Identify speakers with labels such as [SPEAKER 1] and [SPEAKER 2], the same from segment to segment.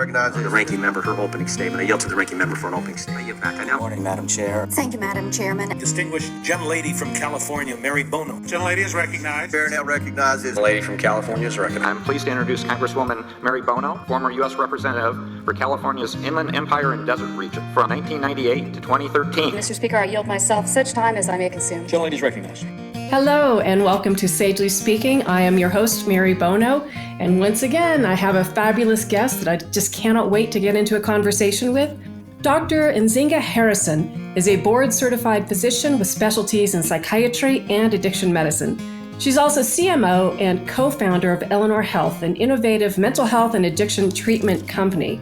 [SPEAKER 1] recognizes the ranking member for opening statement. I yield to the ranking member for an opening statement. I yield back.
[SPEAKER 2] Good morning, Madam Chair.
[SPEAKER 3] Thank you, Madam Chairman.
[SPEAKER 4] Distinguished gentlelady from California, Mary Bono. Gentlelady is recognized.
[SPEAKER 1] Chair now recognizes
[SPEAKER 5] the lady from California is recognized.
[SPEAKER 6] I'm pleased to introduce Congresswoman Mary Bono, former U.S. Representative for California's Inland Empire and Desert Region from 1998 to 2013.
[SPEAKER 7] Mr. Speaker, I yield myself such time as I may consume.
[SPEAKER 4] Gentlelady is recognized.
[SPEAKER 8] Hello and welcome to Sagely Speaking. I am your host, Mary Bono, and once again, I have a fabulous guest that I just cannot wait to get into a conversation with. Dr. Nzinga Harrison is a board-certified physician with specialties in psychiatry and addiction medicine. She's also CMO and co-founder of Eleanor Health, an innovative mental health and addiction treatment company.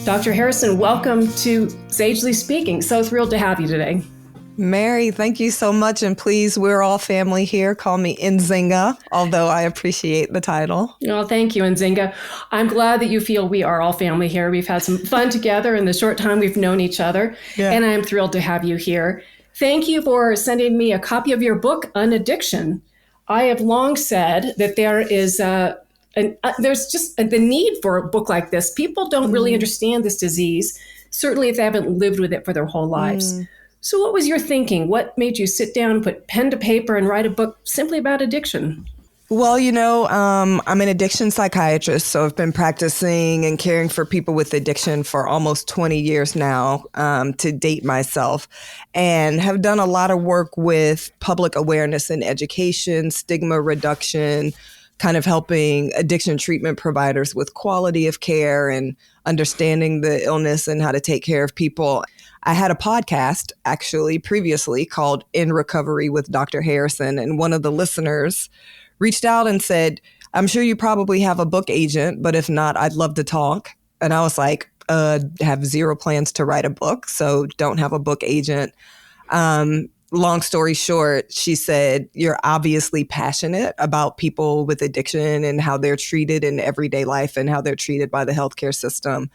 [SPEAKER 8] Dr. Harrison, welcome to Sagely Speaking. So thrilled to have you today.
[SPEAKER 9] Mary, thank you so much. And please, we're all family here. Call me Nzinga, although I appreciate the title.
[SPEAKER 8] Well, thank you, Nzinga. I'm glad that you feel we are all family here. We've had some fun together in the short time we've known each other. Yeah. And I'm thrilled to have you here. Thank you for sending me a copy of your book, UnAddiction. I have long said that there is there's just the need for a book like this. People don't really understand this disease, certainly if they haven't lived with it for their whole lives. So what was your thinking? What made you sit down, put pen to paper, and write a book simply about addiction?
[SPEAKER 9] Well, I'm an addiction psychiatrist, so I've been practicing and caring for people with addiction for almost 20 years now, to date myself, and have done a lot of work with public awareness and education, stigma reduction, kind of helping addiction treatment providers with quality of care and understanding the illness and how to take care of people. I had a podcast actually previously called In Recovery with Dr. Harrison, and one of the listeners reached out and said, I'm sure you probably have a book agent, but if not, I'd love to talk. And I was like, have zero plans to write a book, so don't have a book agent. Long story short, she said, you're obviously passionate about people with addiction and how they're treated in everyday life and how they're treated by the healthcare system.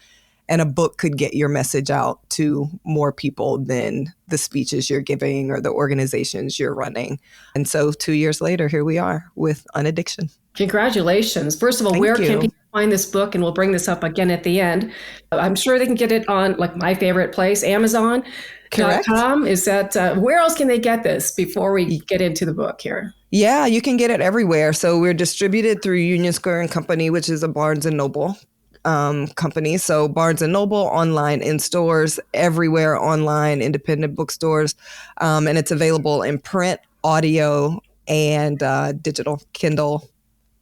[SPEAKER 9] And a book could get your message out to more people than the speeches you're giving or the organizations you're running. And so 2 years later, here we are with UnAddiction.
[SPEAKER 8] Congratulations. First of all, where can people find this book? And we'll bring this up again at the end. I'm sure they can get it on, like, my favorite place, Amazon.com.
[SPEAKER 9] Correct.
[SPEAKER 8] Is that, where else can they get this before we get into the book here?
[SPEAKER 9] Yeah, you can get it everywhere. So we're distributed through Union Square and Company, which is a Barnes & Noble company. So Barnes & Noble, online, in stores, everywhere online, independent bookstores. And it's available in print, audio, and digital, Kindle.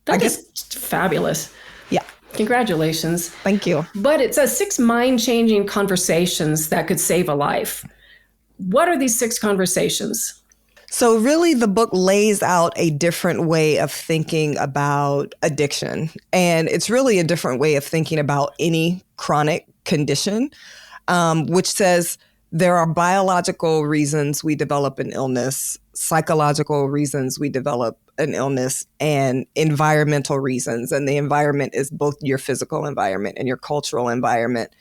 [SPEAKER 8] That is fabulous.
[SPEAKER 9] Yeah.
[SPEAKER 8] Congratulations.
[SPEAKER 9] Thank you.
[SPEAKER 8] But it says 6 mind-changing conversations that could save a life. What are these 6 conversations?
[SPEAKER 9] So really, the book lays out a different way of thinking about addiction. And it's really a different way of thinking about any chronic condition, which says there are biological reasons we develop an illness, psychological reasons we develop an illness, and environmental reasons. And the environment is both your physical environment and your cultural environment.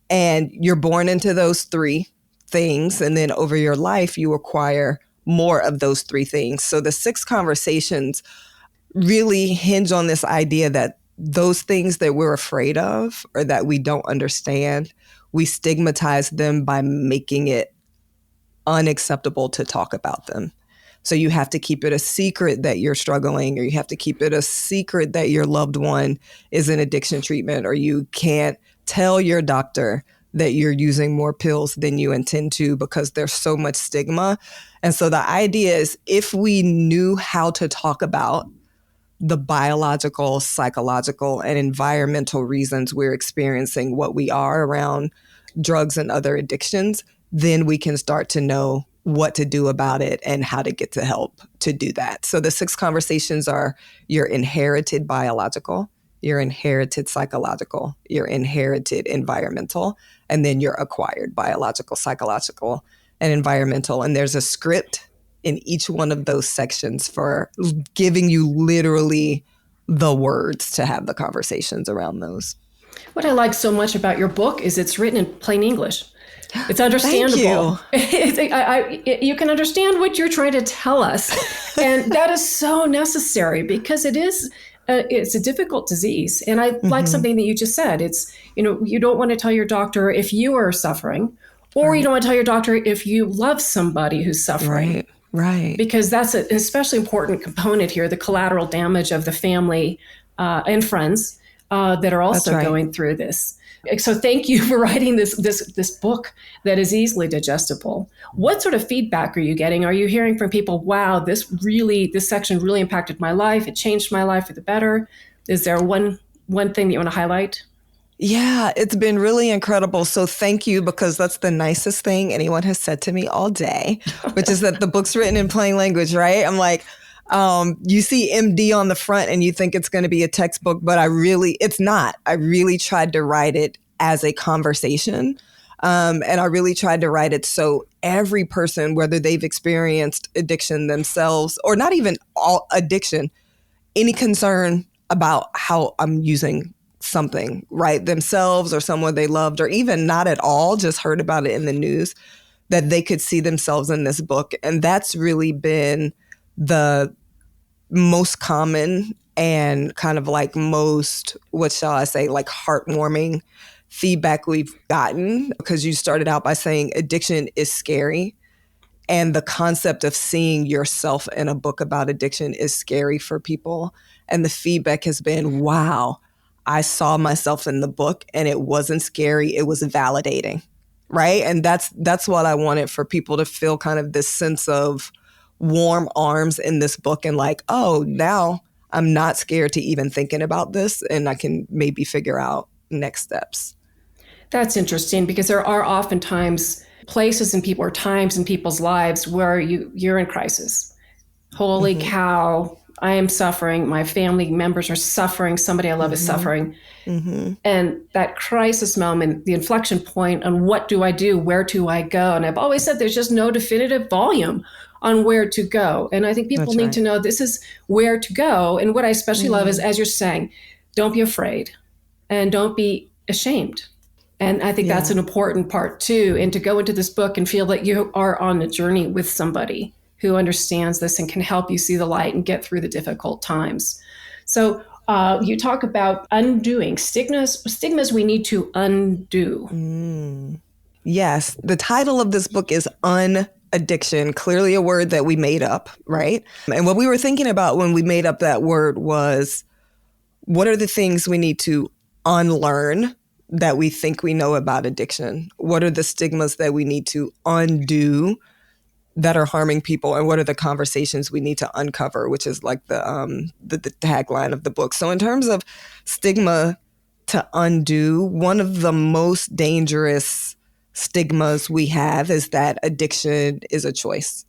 [SPEAKER 9] And you're born into those 3 things. And then over your life, you acquire more of those 3 things. So the 6 conversations really hinge on this idea that those things that we're afraid of or that we don't understand, we stigmatize them by making it unacceptable to talk about them. So you have to keep it a secret that you're struggling, or you have to keep it a secret that your loved one is in addiction treatment, or you can't tell your doctor that you're using more pills than you intend to because there's so much stigma. And so the idea is, if we knew how to talk about the biological, psychological, and environmental reasons we're experiencing what we are around drugs and other addictions, then we can start to know what to do about it and how to get to help to do that. So the 6 conversations are your inherited biological, your inherited psychological, your inherited environmental, and then your acquired biological, psychological, and environmental. And there's a script in each one of those sections for giving you literally the words to have the conversations around those.
[SPEAKER 8] What I like so much about your book is it's written in plain English. It's understandable.
[SPEAKER 9] Thank you.
[SPEAKER 8] You can understand what you're trying to tell us. And that is so necessary because it is it's a difficult disease. And I like something that you just said. It's, you don't want to tell your doctor if you are suffering, or you don't want to tell your doctor if you love somebody who's suffering.
[SPEAKER 9] Right.
[SPEAKER 8] Because that's an especially important component here, the collateral damage of the family and friends that are also going through this. So thank you for writing this book that is easily digestible. What sort of feedback are you getting? Are you hearing from people, wow, this section really impacted my life. It changed my life for the better. Is there one thing that you want to highlight?
[SPEAKER 9] Yeah, it's been really incredible. So thank you, because that's the nicest thing anyone has said to me all day, which is that the book's written in plain language, right? I'm like, you see MD on the front and you think it's going to be a textbook, but it's not. I really tried to write it as a conversation. And I really tried to write it so every person, whether they've experienced addiction themselves or not even all addiction, any concern about how I'm using something, right, themselves or someone they loved, or even not at all, just heard about it in the news, that they could see themselves in this book. And that's really been the most common and kind of like most, what shall I say, like heartwarming feedback we've gotten, because you started out by saying addiction is scary. And the concept of seeing yourself in a book about addiction is scary for people. And the feedback has been, wow, I saw myself in the book and it wasn't scary. It was validating, right? And that's what I wanted, for people to feel kind of this sense of warm arms in this book and like, oh, now I'm not scared to even thinking about this, and I can maybe figure out next steps.
[SPEAKER 8] That's interesting, because there are oftentimes places and people, or times in people's lives where you're in crisis. Holy cow, I am suffering. My family members are suffering. Somebody I love is suffering. And that crisis moment, the inflection point on what do I do? Where do I go? And I've always said there's just no definitive volume on where to go. And I think people need to know this is where to go. And what I especially love is, as you're saying, don't be afraid and don't be ashamed. And I think that's an important part too. And to go into this book and feel that you are on a journey with somebody who understands this and can help you see the light and get through the difficult times. So you talk about undoing stigmas we need to undo.
[SPEAKER 9] Yes. The title of this book is UnAddiction, clearly a word that we made up, right? And what we were thinking about when we made up that word was, what are the things we need to unlearn that we think we know about addiction? What are the stigmas that we need to undo that are harming people? And what are the conversations we need to uncover, which is like the tagline of the book. So in terms of stigma to undo, one of the most dangerous stigmas we have is that addiction is a choice,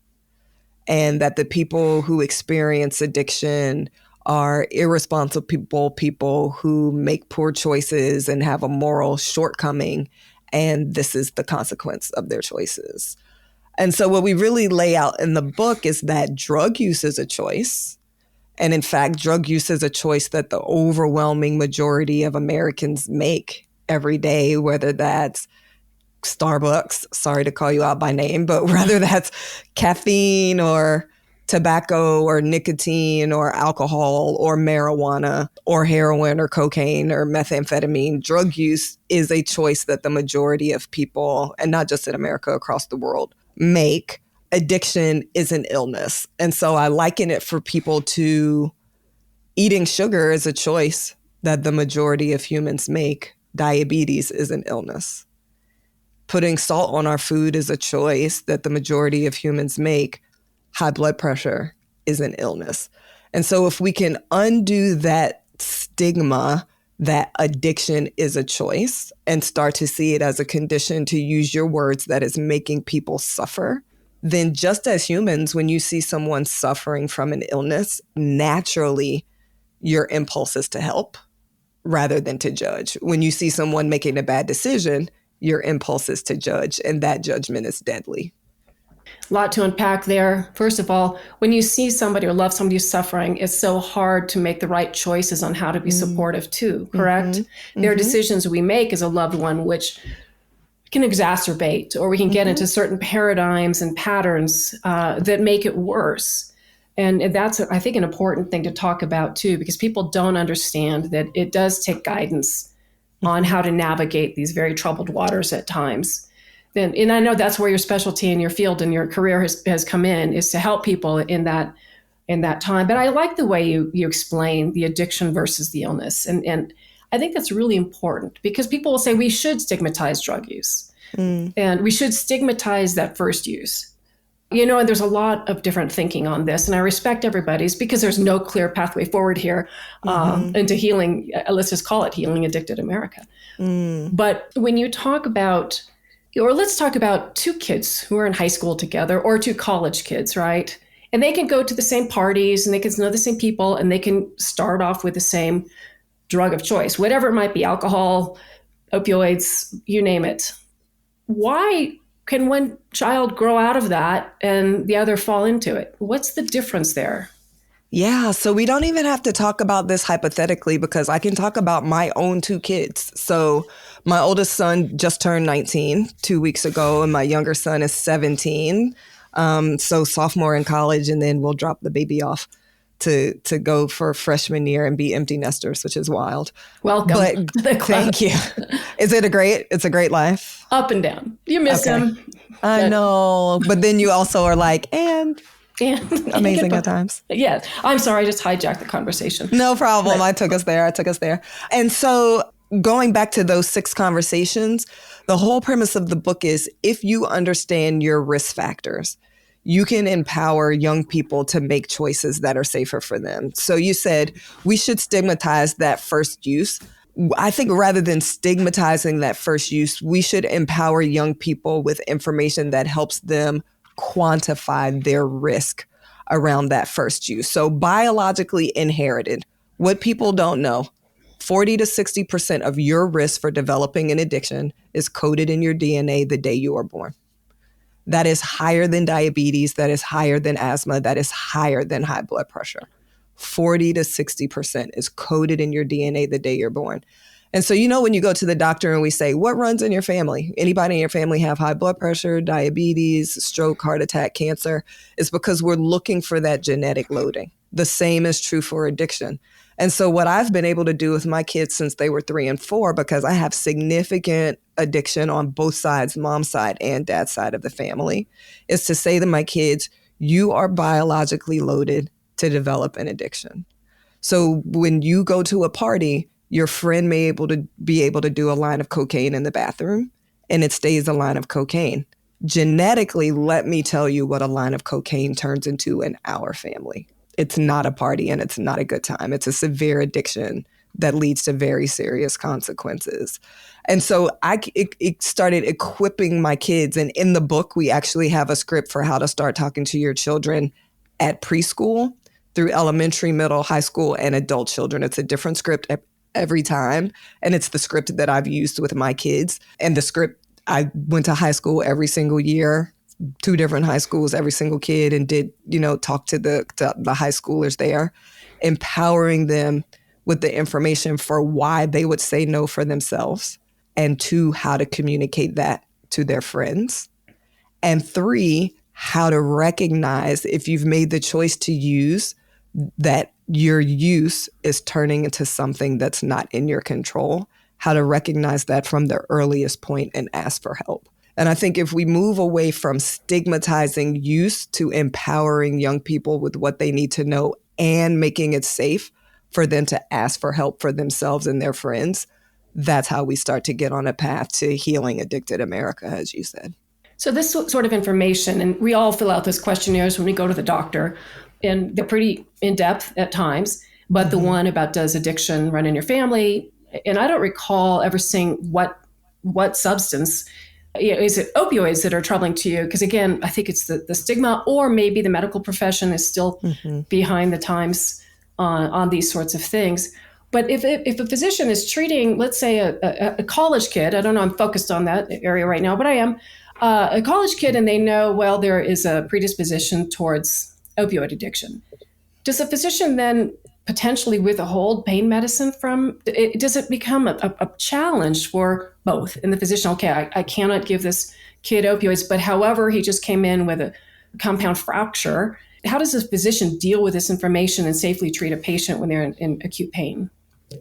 [SPEAKER 9] and that the people who experience addiction are irresponsible people who make poor choices and have a moral shortcoming, and this is the consequence of their choices. And so what we really lay out in the book is that drug use is a choice. And in fact, drug use is a choice that the overwhelming majority of Americans make every day, whether that's Starbucks, sorry to call you out by name, but whether that's caffeine or tobacco or nicotine or alcohol or marijuana or heroin or cocaine or methamphetamine, drug use is a choice that the majority of people, and not just in America, across the world, make. Addiction is an illness. And so I liken it for people to eating sugar is a choice that the majority of humans make. Diabetes is an illness. Putting salt on our food is a choice that the majority of humans make. High blood pressure is an illness. And so if we can undo that stigma that addiction is a choice and start to see it as a condition, to use your words, that is making people suffer, then just as humans, when you see someone suffering from an illness, naturally your impulse is to help rather than to judge. When you see someone making a bad decision, your impulse is to judge, and that judgment is deadly.
[SPEAKER 8] A lot to unpack there. First of all, when you see somebody or love somebody who's suffering, it's so hard to make the right choices on how to be supportive too, correct? There are decisions we make as a loved one which can exacerbate, or we can get into certain paradigms and patterns that make it worse. And that's, I think, an important thing to talk about too, because people don't understand that it does take guidance on how to navigate these very troubled waters at times. And I know that's where your specialty in your field and your career has come in, is to help people in that time. But I like the way you explain the addiction versus the illness. And I think that's really important, because people will say we should stigmatize drug use and we should stigmatize that first use. And there's a lot of different thinking on this, and I respect everybody's, because there's no clear pathway forward here into healing. Let's just call it healing addicted America. But when you talk about, or let's talk about two kids who are in high school together, or two college kids, right? And they can go to the same parties and they can know the same people, and they can start off with the same drug of choice, whatever it might be, alcohol, opioids, you name it. Why can one child grow out of that and the other fall into it? What's the difference there?
[SPEAKER 9] Yeah, so we don't even have to talk about this hypothetically, because I can talk about my own two kids. So my oldest son just turned 19 2 weeks ago, and my younger son is 17. So sophomore in college, and then we'll drop the baby off to go for freshman year and be empty nesters, which is wild.
[SPEAKER 8] Welcome.
[SPEAKER 9] But thank you. It's a great life.
[SPEAKER 8] Up and down. You miss him.
[SPEAKER 9] I know. But then you also are like, and amazing at times.
[SPEAKER 8] Yeah. I'm sorry. I just hijacked the conversation.
[SPEAKER 9] No problem. I took us there. And so going back to those 6 conversations, the whole premise of the book is, if you understand your risk factors, you can empower young people to make choices that are safer for them. So you said we should stigmatize that first use. I think rather than stigmatizing that first use, we should empower young people with information that helps them quantify their risk around that first use. So biologically inherited, what people don't know, 40 to 60% of your risk for developing an addiction is coded in your DNA the day you are born. That is higher than diabetes. That is higher than asthma. That is higher than high blood pressure. 40 to 60% is coded in your DNA the day you're born. And so, when you go to the doctor and we say, what runs in your family? Anybody in your family have high blood pressure, diabetes, stroke, heart attack, cancer? It's because we're looking for that genetic loading. The same is true for addiction. And so what I've been able to do with my kids since they were 3 and 4, because I have significant addiction on both sides, mom's side and dad's side of the family, is to say to my kids, you are biologically loaded to develop an addiction. So when you go to a party, your friend may be able to do a line of cocaine in the bathroom, and it stays a line of cocaine. Genetically, let me tell you what a line of cocaine turns into in our family. It's not a party and it's not a good time. It's a severe addiction that leads to very serious consequences. And so it started equipping my kids. And in the book, we actually have a script for how to start talking to your children at preschool through elementary, middle, high school, and adult children. It's a different script every time. And it's the script that I've used with my kids. And the script, I went to high school every single year, 2 different high schools, every single kid, and did, talk to the high schoolers there, empowering them with the information for why they would say no for themselves, and 2, how to communicate that to their friends, and 3, how to recognize if you've made the choice to use, that your use is turning into something that's not in your control, how to recognize that from the earliest point and ask for help. And I think if we move away from stigmatizing use to empowering young people with what they need to know and making it safe for them to ask for help for themselves and their friends, that's how we start to get on a path to healing addicted America, as you said.
[SPEAKER 8] So this sort of information, and we all fill out those questionnaires when we go to the doctor, and they're pretty in-depth at times, but the one about does addiction run in your family, and I don't recall ever seeing what substance. Is it opioids that are troubling to you? Because again, I think it's the stigma, or maybe the medical profession is still behind the times on these sorts of things. But if a physician is treating, let's say, a college kid, I don't know, I'm focused on that area right now, but I am, a college kid, and they know, well, there is a predisposition towards opioid addiction. Does a physician then potentially withhold pain medicine from, does it become a challenge for both? And the physician, okay, I cannot give this kid opioids, but however, he just came in with a compound fracture, How does a physician deal with this information and safely treat a patient when they're in acute pain?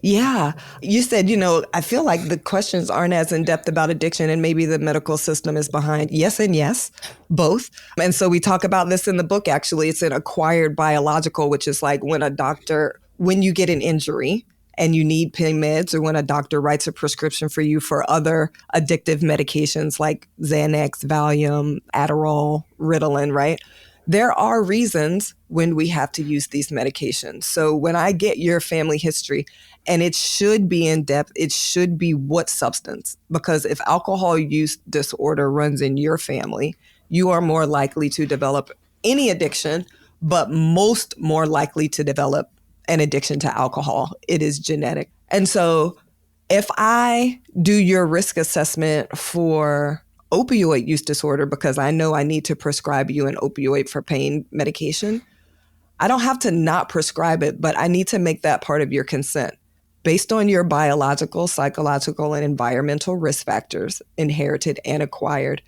[SPEAKER 9] Yeah. You said, I feel like the questions aren't as in-depth about addiction and maybe the medical system is behind. Yes and yes, both. And so we talk about this in the book, actually. It's an acquired biological, which is like when you get an injury and you need pain meds, or when a doctor writes a prescription for you for other addictive medications like Xanax, Valium, Adderall, Ritalin, right? There are reasons when we have to use these medications. So when I get your family history, and it should be in depth, it should be what substance. Because if alcohol use disorder runs in your family, you are more likely to develop any addiction, but most more likely to develop an addiction to alcohol. It is genetic. And so if I do your risk assessment for opioid use disorder, because I know I need to prescribe you an opioid for pain medication, I don't have to not prescribe it, but I need to make that part of your consent. Based on your biological, psychological, and environmental risk factors, inherited and acquired,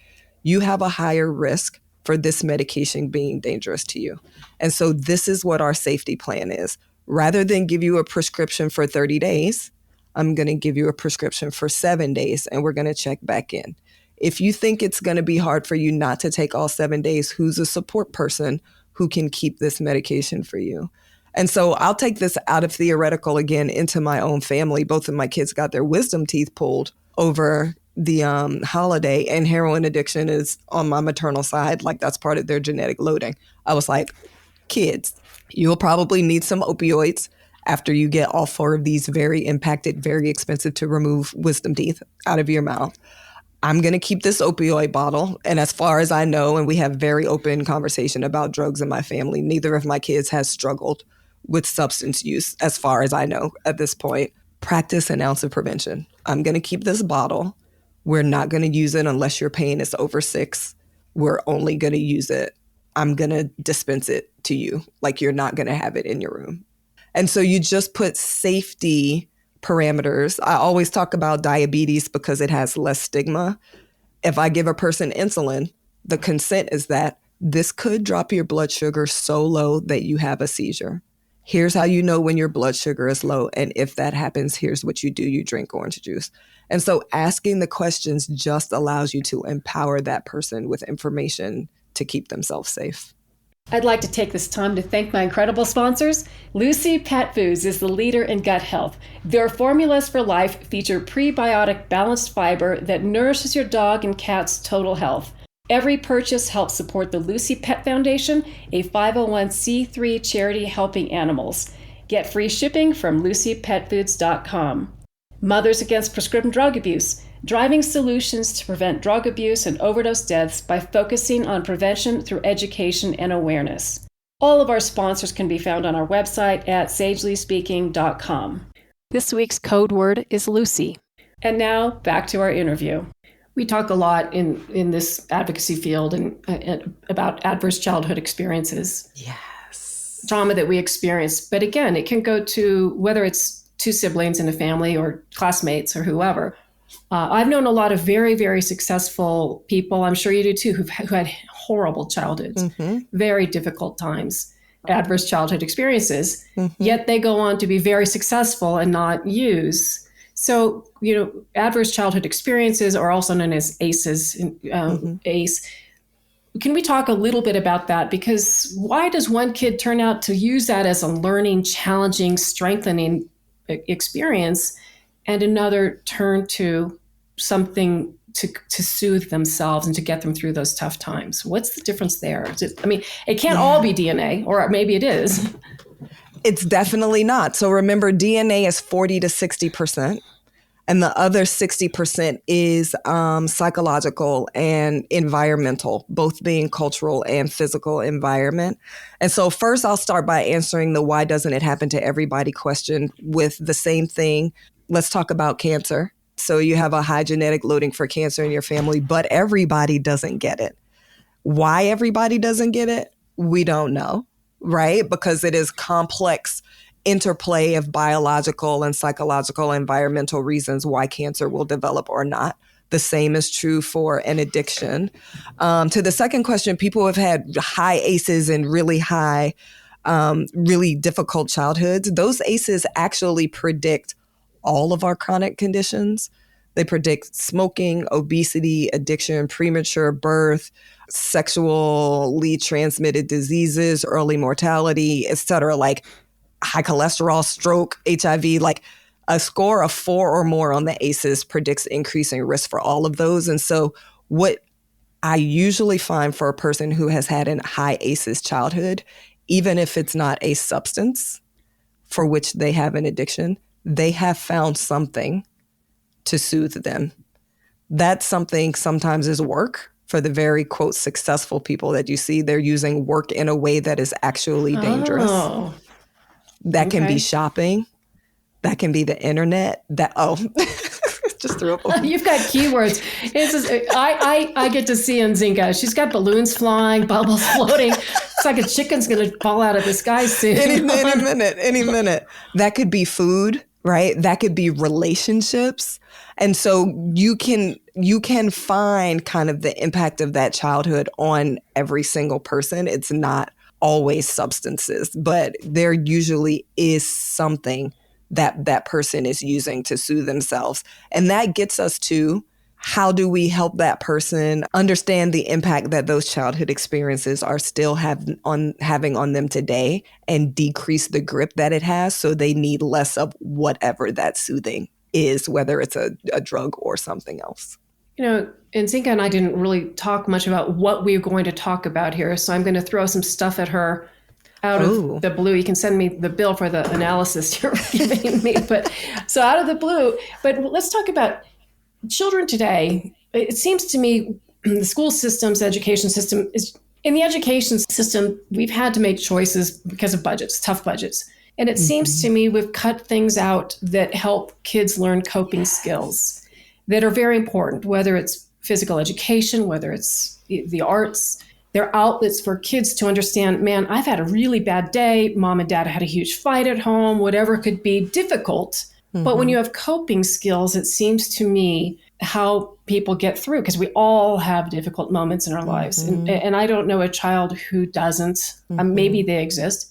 [SPEAKER 9] you have a higher risk for this medication being dangerous to you. And so this is what our safety plan is. Rather than give you a prescription for 30 days, I'm going to give you a prescription for 7 days, and we're going to check back in. If you think it's going to be hard for you not to take all 7 days, who's a support person who can keep this medication for you? And so I'll take this out of theoretical again into my own family. Both of my kids got their wisdom teeth pulled over the holiday, and heroin addiction is on my maternal side. Like, that's part of their genetic loading. I was like, kids, you'll probably need some opioids after you get all 4 of these very impacted, very expensive to remove wisdom teeth out of your mouth. I'm going to keep this opioid bottle. And as far as I know, and we have very open conversation about drugs in my family, neither of my kids has struggled with substance use, as far as I know at this point. Practice an ounce of prevention. I'm going to keep this bottle. We're not going to use it unless your pain is over 6. We're only going to use it. I'm going to dispense it to you. Like, you're not going to have it in your room. And so you just put safety parameters. I always talk about diabetes because it has less stigma. If I give a person insulin, the consent is that this could drop your blood sugar so low that you have a seizure. Here's how you know when your blood sugar is low. And if that happens, here's what you do. You drink orange juice. And so asking the questions just allows you to empower that person with information to keep themselves safe.
[SPEAKER 8] I'd like to take this time to thank my incredible sponsors. Lucy Pet Foods is the leader in gut health. Their formulas for life feature prebiotic balanced fiber that nourishes your dog and cat's total health. Every purchase helps support the Lucy Pet Foundation, a 501c3 charity helping animals. Get free shipping from LucyPetFoods.com. Mothers Against Prescription Drug Abuse, driving solutions to prevent drug abuse and overdose deaths by focusing on prevention through education and awareness. All of our sponsors can be found on our website at sagelyspeaking.com. This week's code word is Lucy. And now back to our interview. We talk a lot in this advocacy field and about adverse childhood experiences.
[SPEAKER 9] Yes.
[SPEAKER 8] Trauma that we experience. But again, it can go to whether it's 2 siblings in a family or classmates or whoever. I've known a lot of very, very successful people, I'm sure you do too, who had horrible childhoods, very difficult times, adverse childhood experiences, yet they go on to be very successful and not use. So, adverse childhood experiences are also known as ACEs, ACE. Can we talk a little bit about that? Because why does one kid turn out to use that as a learning, challenging, strengthening experience, and another turn to something to soothe themselves and to get them through those tough times? What's the difference there? It can't all be DNA, or maybe it is.
[SPEAKER 9] It's definitely not. So remember, DNA is 40 to 60%. And the other 60% is psychological and environmental, both being cultural and physical environment. And so first, I'll start by answering the why doesn't it happen to everybody question with the same thing. Let's talk about cancer. So you have a high genetic loading for cancer in your family, but everybody doesn't get it. Why everybody doesn't get it, we don't know, right? Because it is complex interplay of biological and psychological environmental reasons why cancer will develop or not. The same is true for an addiction. To the second question, people have had high ACEs and really high, really difficult childhoods. Those ACEs actually predict all of our chronic conditions. They predict smoking, obesity, addiction, premature birth, sexually transmitted diseases, early mortality, et cetera, like high cholesterol, stroke, HIV, like a score of 4 or more on the ACEs predicts increasing risk for all of those. And so what I usually find for a person who has had a high ACEs childhood, even if it's not a substance for which they have an addiction, they have found something to soothe them. That something sometimes is work. For the very, quote, successful people that you see, they're using work in a way that is actually dangerous.
[SPEAKER 8] Oh,
[SPEAKER 9] That can be
[SPEAKER 8] okay.
[SPEAKER 9] shopping. That can be the internet. Just threw up.
[SPEAKER 8] You've got keywords. I get to see Nzinga. She's got balloons flying, bubbles floating. It's like a chicken's going to fall out of the sky soon.
[SPEAKER 9] Any minute. That could be food, right? That could be relationships. And so you can find kind of the impact of that childhood on every single person. It's not always substances, but there usually is something that person is using to soothe themselves. And that gets us to, how do we help that person understand the impact that those childhood experiences are still having on them today and decrease the grip that it has, so they need less of whatever that soothing is, whether it's a drug or something else.
[SPEAKER 8] You know, Nzinga and I didn't really talk much about what we were going to talk about here, so I'm going to throw some stuff at her out of the blue. You can send me the bill for the analysis you're giving me, but so out of the blue. But let's talk about children today. It seems to me the school systems, education system is, in the education system, we've had to make choices because of budgets, tough budgets. And it seems to me we've cut things out that help kids learn coping skills that are very important, whether it's physical education, whether it's the arts. They're outlets for kids to understand, man, I've had a really bad day. Mom and dad had a huge fight at home, whatever could be difficult. But when you have coping skills, it seems to me how people get through, because we all have difficult moments in our lives. And I don't know a child who doesn't. Maybe they exist.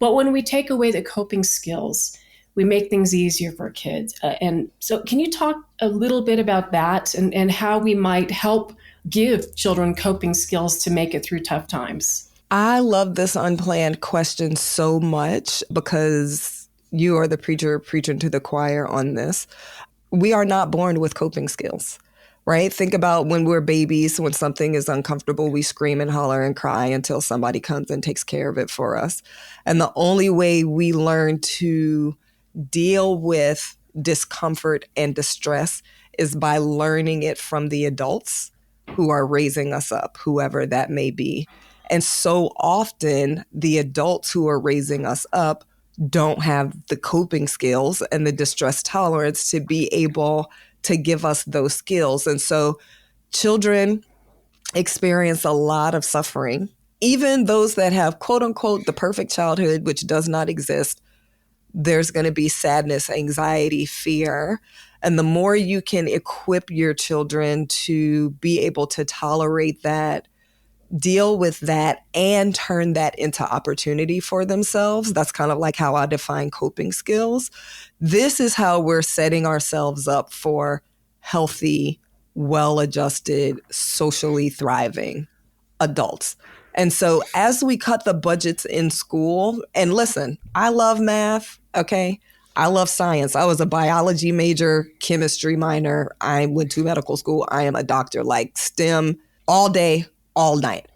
[SPEAKER 8] But when we take away the coping skills, we make things easier for kids. And so can you talk a little bit about that and how we might help give children coping skills to make it through tough times?
[SPEAKER 9] I love this unplanned question so much, because you are the preacher preaching to the choir on this. We are not born with coping skills, right? Think about when we're babies, when something is uncomfortable, we scream and holler and cry until somebody comes and takes care of it for us. And the only way we learn to deal with discomfort and distress is by learning it from the adults who are raising us up, whoever that may be. And so often the adults who are raising us up don't have the coping skills and the distress tolerance to be able to give us those skills. And so children experience a lot of suffering. Even those that have, quote unquote, the perfect childhood, which does not exist, there's going to be sadness, anxiety, fear. And the more you can equip your children to be able to tolerate that, deal with that, and turn that into opportunity for themselves, that's kind of like how I define coping skills. This is how we're setting ourselves up for healthy, well-adjusted, socially thriving adults. And so as we cut the budgets in school, and listen, I love math, okay? I love science. I was a biology major, chemistry minor. I went to medical school. I am a doctor, like STEM all day, all night.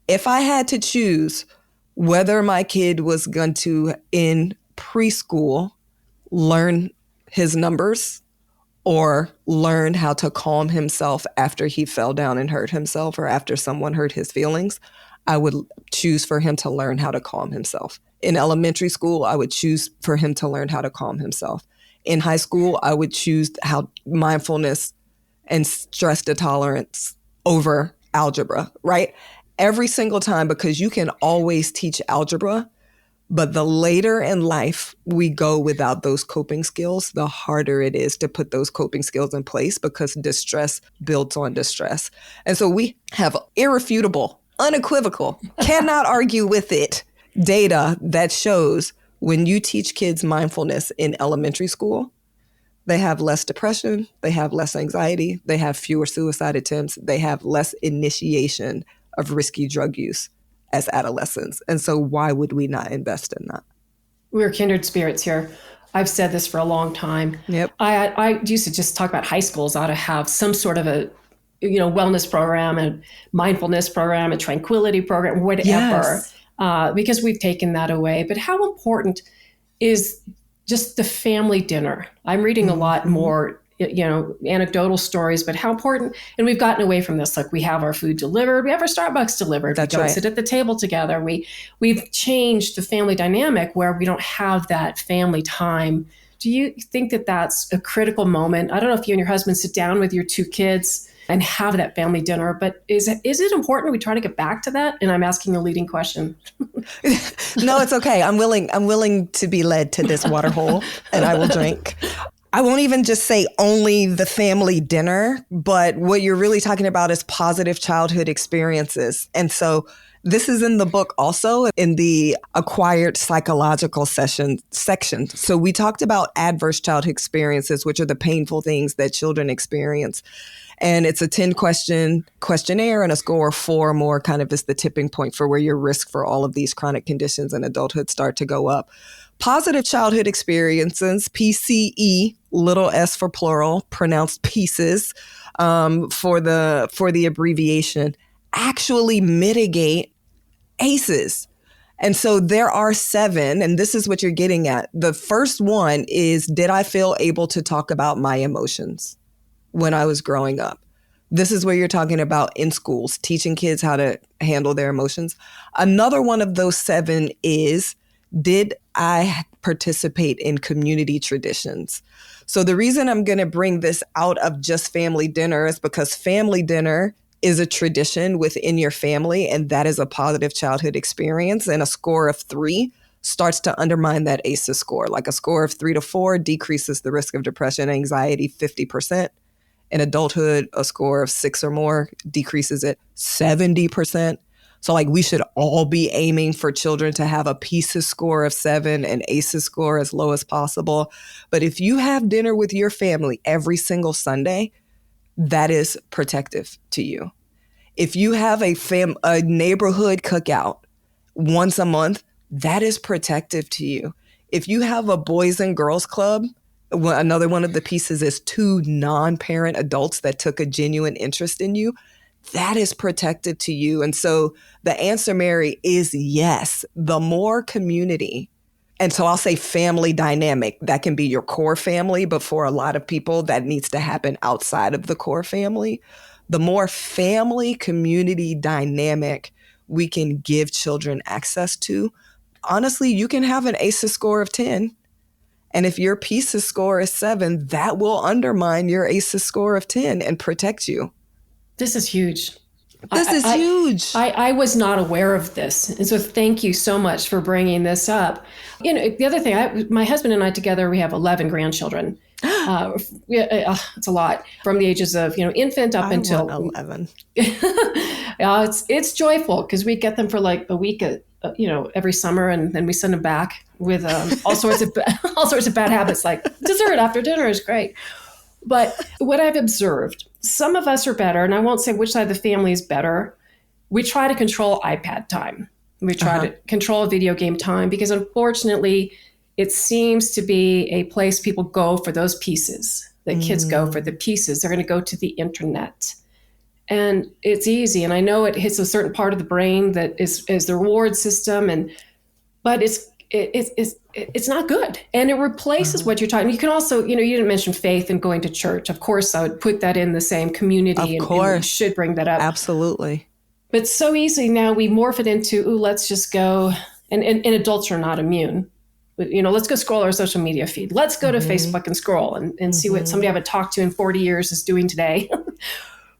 [SPEAKER 9] If I had to choose whether my kid was going to, in preschool, learn his numbers or learn how to calm himself after he fell down and hurt himself or after someone hurt his feelings, I would choose for him to learn how to calm himself. In elementary school, I would choose for him to learn how to calm himself. In high school, I would choose how mindfulness and stress tolerance over algebra, right? Every single time, because you can always teach algebra, But the later in life we go without those coping skills, the harder it is to put those coping skills in place because distress builds on distress. And so we have irrefutable, unequivocal, cannot argue with it, data that shows when you teach kids mindfulness in elementary school, they have less depression, they have less anxiety, they have fewer suicide attempts, they have less initiation of risky drug use as adolescents. And so why would we not invest in that?
[SPEAKER 8] We're kindred spirits here. I've said this for a long time.
[SPEAKER 9] Yep.
[SPEAKER 8] I used to just talk about high schools ought to have some sort of a wellness program, a mindfulness program, a tranquility program, whatever, because we've taken that away. But how important is just the family dinner? I'm reading a lot more, anecdotal stories, but how important, and we've gotten away from this. Like we have our food delivered, we have our Starbucks delivered,
[SPEAKER 9] That's
[SPEAKER 8] we don't
[SPEAKER 9] right.
[SPEAKER 8] sit at the table together. We've changed the family dynamic where we don't have that family time. Do you think that that's a critical moment? I don't know if you and your husband sit down with your two kids and have that family dinner, but is it important we try to get back to that? And I'm asking a leading question.
[SPEAKER 9] No, it's okay. I'm willing to be led to this water hole, and I will drink. I won't even just say only the family dinner, but what you're really talking about is positive childhood experiences. And so this is in the book also in the acquired psychological section. So we talked about adverse childhood experiences, which are the painful things that children experience. And it's a 10-question questionnaire, and a score of 4 or more kind of is the tipping point for where your risk for all of these chronic conditions in adulthood start to go up. Positive childhood experiences, PCE, little s for plural, pronounced pieces for the abbreviation, actually mitigate ACEs. And so there are 7, and this is what you're getting at. The first one is, did I feel able to talk about my emotions when I was growing up? This is where you're talking about in schools, teaching kids how to handle their emotions. Another one of those 7 is, did I participate in community traditions? So the reason I'm going to bring this out of just family dinner is because family dinner is a tradition within your family, and that is a positive childhood experience. And a score of 3 starts to undermine that ACEs score. Like a score of 3 to 4 decreases the risk of depression, anxiety 50%. In adulthood, a score of 6 or more decreases it 70%. So like we should all be aiming for children to have a PISA score of 7 and ACEs score as low as possible. But if you have dinner with your family every single Sunday, that is protective to you. If you have a neighborhood cookout once a month, that is protective to you. If you have a boys and girls club, another one of the pieces is 2 non-parent adults that took a genuine interest in you, that is protected to you. And so the answer, Mary, is yes. The more community, and so I'll say family dynamic, that can be your core family, but for a lot of people, that needs to happen outside of the core family. The more family community dynamic we can give children access to, honestly, you can have an ACEs score of 10. And if your PISA score is 7, that will undermine your ACEs score of 10 and protect you.
[SPEAKER 8] This is huge.
[SPEAKER 9] This is huge.
[SPEAKER 8] I was not aware of this. And so thank you so much for bringing this up. The other thing, my husband and I together, we have 11 grandchildren. It's a lot from the ages of, infant up until
[SPEAKER 9] 11.
[SPEAKER 8] It's joyful because we get them for like a week, every summer, and then we send them back with all sorts of bad habits, like dessert after dinner is great. But what I've observed, some of us are better, and I won't say which side of the family is better. We try to control iPad time. We try to control video game time because unfortunately, it seems to be a place people go for those pieces. That kids go for the pieces. They're going to go to the internet. And it's easy. And I know it hits a certain part of the brain that is the reward system. But it's not good. And it replaces what you're talking. You can also, you didn't mention faith and going to church. Of course, I would put that in the same community.
[SPEAKER 9] Of course.
[SPEAKER 8] And we should bring that up.
[SPEAKER 9] Absolutely.
[SPEAKER 8] But so easily now we morph it into, let's just go. And adults are not immune. Let's go scroll our social media feed. Let's go to Facebook and scroll and see what somebody I haven't talked to in 40 years is doing today.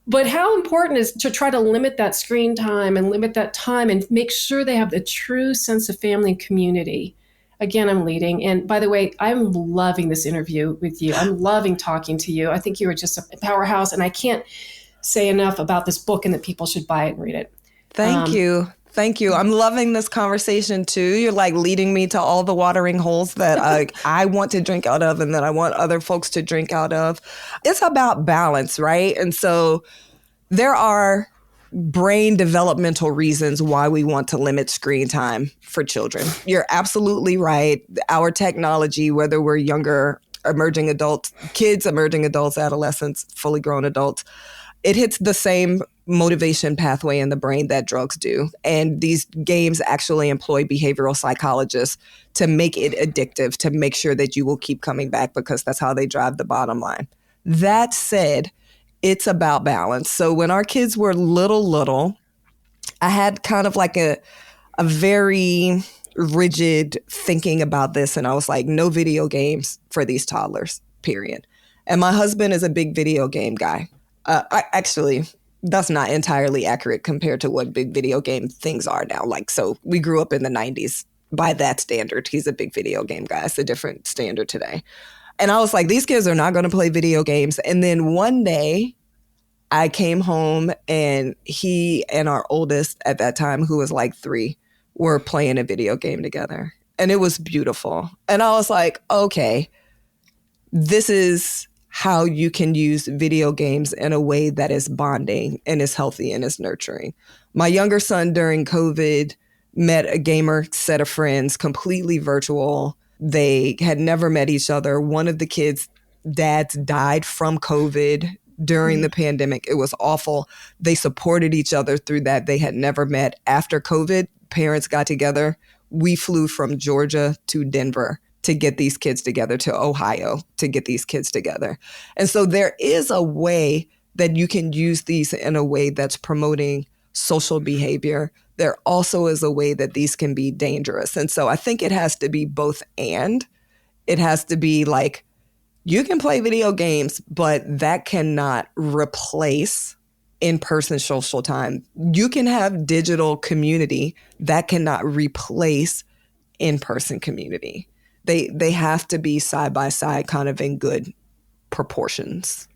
[SPEAKER 8] But how important is to try to limit that screen time and limit that time and make sure they have the true sense of family and community. Again, I'm leading. And by the way, I'm loving this interview with you. I'm loving talking to you. I think you are just a powerhouse. And I can't say enough about this book and that people should buy it and read it.
[SPEAKER 9] Thank you. Thank you. I'm loving this conversation too. You're like leading me to all the watering holes that I want to drink out of and that I want other folks to drink out of. It's about balance, right? And so there are brain developmental reasons why we want to limit screen time for children. You're absolutely right. Our technology, whether we're younger, emerging adults, kids, emerging adults, adolescents, fully grown adults, it hits the same motivation pathway in the brain that drugs do. And these games actually employ behavioral psychologists to make it addictive, to make sure that you will keep coming back because that's how they drive the bottom line. That said, it's about balance. So when our kids were little, I had kind of like a very rigid thinking about this. And I was like, no video games for these toddlers, period. And my husband is a big video game guy. Actually, that's not entirely accurate compared to what big video game things are now. Like, so we grew up in the 90s. By that standard, he's a big video game guy. It's a different standard today. And I was like, these kids are not going to play video games. And then one day I came home and he and our oldest at that time, who was like 3, were playing a video game together. And it was beautiful. And I was like, okay, this is how you can use video games in a way that is bonding and is healthy and is nurturing. My younger son during COVID met a gamer set of friends, completely virtual. They had never met each other. One of the kids' dads died from COVID during the pandemic. It was awful. They supported each other through that. They had never met. After COVID, parents got together. We flew from Georgia to Denver to get these kids together, to Ohio to get these kids together. And so there is a way that you can use these in a way that's promoting social behavior. There also is a way that these can be dangerous. And so I think it has to be both and. It has to be like, you can play video games, but that cannot replace in-person social time. You can have digital community. That cannot replace in-person community. They have to be side by side, kind of in good proportions.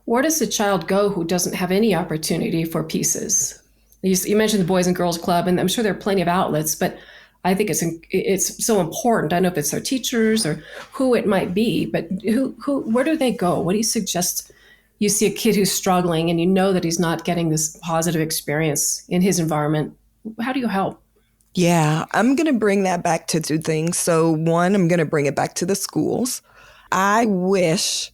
[SPEAKER 8] Where does a child go who doesn't have any opportunity for pieces? You mentioned the Boys and Girls Club, and I'm sure there are plenty of outlets, but I think it's so important. I don't know if it's their teachers or who it might be, but where do they go? What do you suggest? You see a kid who's struggling and you know that he's not getting this positive experience in his environment. How do you help?
[SPEAKER 9] Yeah, I'm going to bring that back to 2 things. So one, I'm going to bring it back to the schools. I wish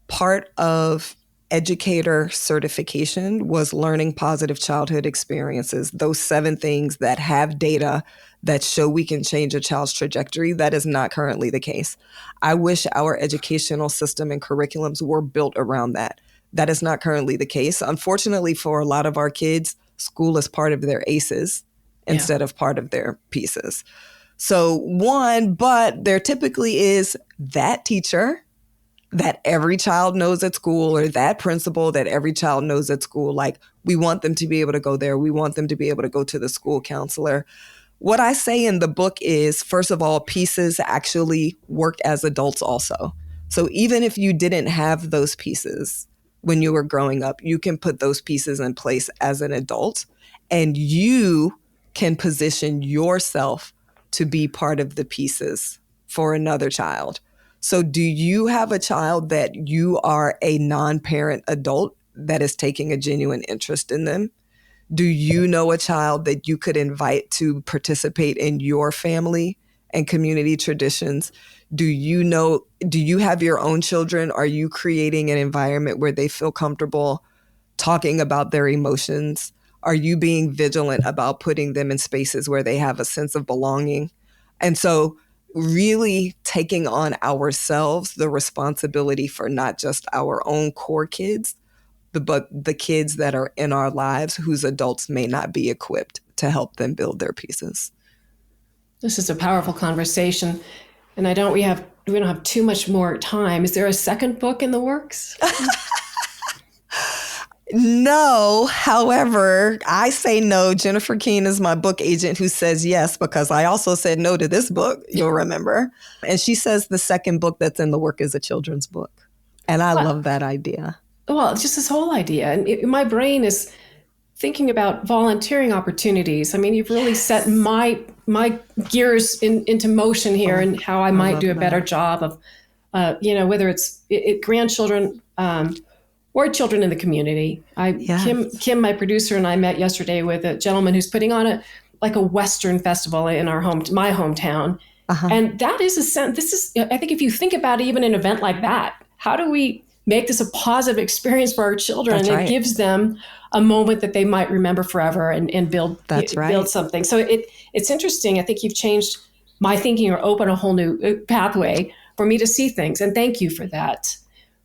[SPEAKER 9] part of educator certification was learning positive childhood experiences, those 7 things that have data that show we can change a child's trajectory. That is not currently the case. I wish our educational system and curriculums were built around that. That is not currently the case. Unfortunately, for a lot of our kids, school is part of their ACEs instead of part of their pieces. So one, but there typically is that teacher that every child knows at school, or that principal that every child knows at school. Like, we want them to be able to go there. We want them to be able to go to the school counselor. What I say in the book is, first of all, pieces actually work as adults also. So even if you didn't have those pieces when you were growing up, you can put those pieces in place as an adult, and you can position yourself to be part of the pieces for another child. So do you have a child that you are a non-parent adult that is taking a genuine interest in them? Do you know a child that you could invite to participate in your family and community traditions? Do you have your own children? Are you creating an environment where they feel comfortable talking about their emotions? Are you being vigilant about putting them in spaces where they have a sense of belonging? And so really taking on ourselves the responsibility for not just our own core kids, but the kids that are in our lives whose adults may not be equipped to help them build their pieces.
[SPEAKER 8] This is a powerful conversation, and we don't have too much more time. Is there a second book in the works?
[SPEAKER 9] No, however, I say no. Jennifer Keene is my book agent who says yes, because I also said no to this book, you'll remember. And she says the second book that's in the work is a children's book. And I love that idea.
[SPEAKER 8] Well, it's just this whole idea. And my brain is thinking about volunteering opportunities. I mean, you've really set my gears into motion here, and how I might do a better job of, whether it's grandchildren or children in the community. Kim, my producer, and I met yesterday with a gentleman who's putting on a Western festival in my hometown. And that is I think if you think about it, even an event like that, how do we make this a positive experience for our children?
[SPEAKER 9] That's right.
[SPEAKER 8] It gives them a moment that they might remember forever and build something. So it's interesting. I think you've changed my thinking, or opened a whole new pathway for me to see things. And thank you for that.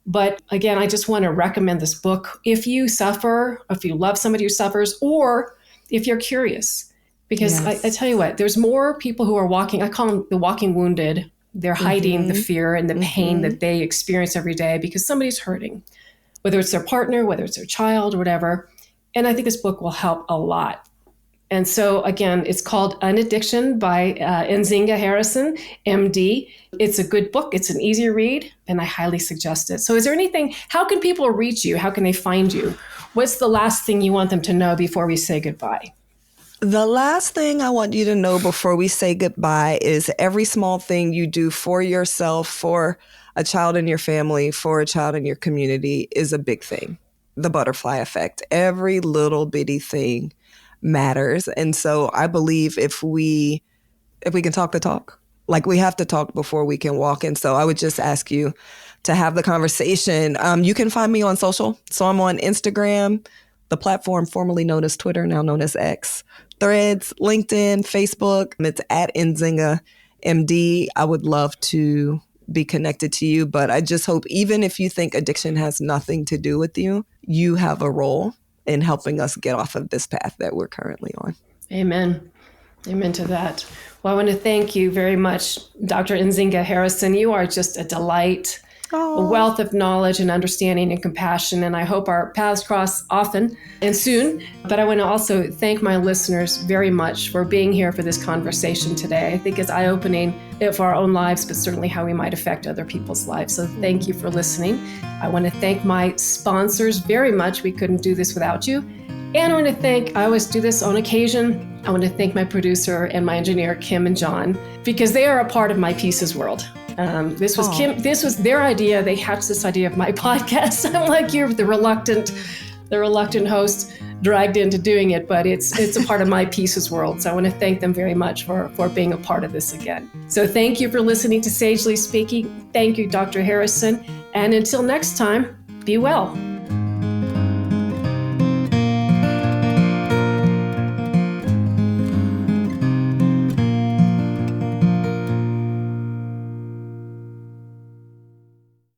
[SPEAKER 8] But again, I just want to recommend this book if you suffer, if you love somebody who suffers, or if you're curious. Because I tell you what, there's more people who are walking, I call them the walking wounded. They're hiding the fear and the pain that they experience every day because somebody's hurting, whether it's their partner, whether it's their child, or whatever. And I think this book will help a lot. And so, again, it's called UnAddiction by Nzinga Harrison, MD. It's a good book. It's an easy read, and I highly suggest it. So is there anything, how can people reach you? How can they find you? What's the last thing you want them to know before we say goodbye?
[SPEAKER 9] The last thing I want you to know before we say goodbye is every small thing you do for yourself, for a child in your family, for a child in your community is a big thing. The butterfly effect. Every little bitty thing matters. And so I believe if we can talk the talk, we have to talk before we can walk. And so I would just ask you to have the conversation. You can find me on social. So I'm on Instagram, the platform formerly known as Twitter, now known as X, Threads, LinkedIn, Facebook. It's at Nzinga MD. I would love to be connected to you, but I just hope even if you think addiction has nothing to do with you, you have a role in helping us get off of this path that we're currently on.
[SPEAKER 8] Amen. Amen to that. Well, I want to thank you very much, Dr. Nzinga Harrison. You are just a delight, a wealth of knowledge and understanding and compassion. And I hope our paths cross often and soon. But I want to also thank my listeners very much for being here for this conversation today. I think it's eye-opening for our own lives, but certainly how we might affect other people's lives. So thank you for listening. I want to thank my sponsors very much. We couldn't do this without you. And I always do this on occasion. I want to thank my producer and my engineer, Kim and John, because they are a part of my Pieces world. This was their idea. They hatched this idea of my podcast. I'm like, you're the reluctant host dragged into doing it, but it's a part of my Pieces world. So I want to thank them very much for being a part of this again. So thank you for listening to Sagely Speaking. Thank you, Dr. Harrison. And until next time, be well.